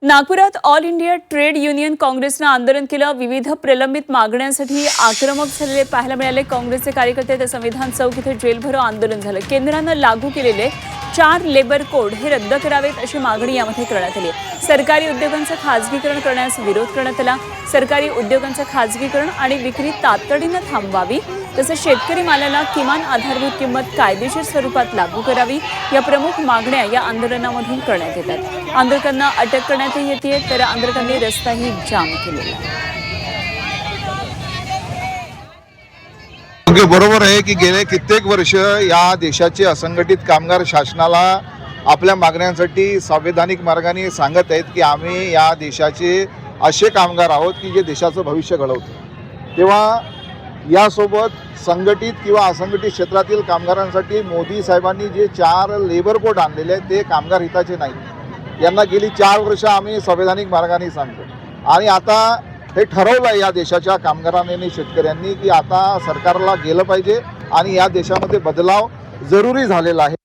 नागपुरात all India trade union काँग्रेसनं आंदोलन केलं। विविध प्रलंबित मागण्यांसाठी आक्रमक झालेले पाहायला मिळाले। काँग्रेसचे कार्यकर्ते ते संविधान चौक इथे जेलभरो आंदोलन झालं। केंद्रानं लागू केलेले 4 लेबर कोड हे रद्द करावेत अशी मागणी यामध्ये करण्यात आली। सरकारी उद्योगांचं खासगीकरण करण्यास विरोध करण्यात आला। सरकारी उद्योगांचं खासगीकरण आणि विक्री तातडीनं थांबवावी, तसेच शेतकरी मालाला किमान आधारभूत किंमत कायदेशीर स्वरूपात लागू करावी या प्रमुख मागण्या या आंदोलनामधून करण्यात येतात। आंदोलकांना अटक करण्यात येते, तर आंदोलकांनी रस्ताही जाम केलेला आहे। बरोबर आहे की गेले कित्येक वर्ष या देशाचे असंघटित कामगार शासनाला आपल्या मागण्यांसाठी संवैधानिक मार्गाने सांगत आहेत की आम्ही या देशाचे असे कामगार आहोत की जे देशाचं भविष्य घडवतो। तेव्हा यासोबत संघटित किंवा असंघटित क्षेत्रातील कामगारांसाठी मोदी साहेबांनी जे 4 लेबर कोड आणलेले आहेत ते कामगार हिताचे नाही। यांना गेली 4 वर्ष आम्ही संवैधानिक मार्गाने सांगतो आणि आता हे ठरवलं या देशाच्या कामगारांनी आणि शेतकऱ्यांनी की आता सरकारला गेलं पाहिजे आणि या देशामध्ये बदलाव जरुरी झालेला आहे।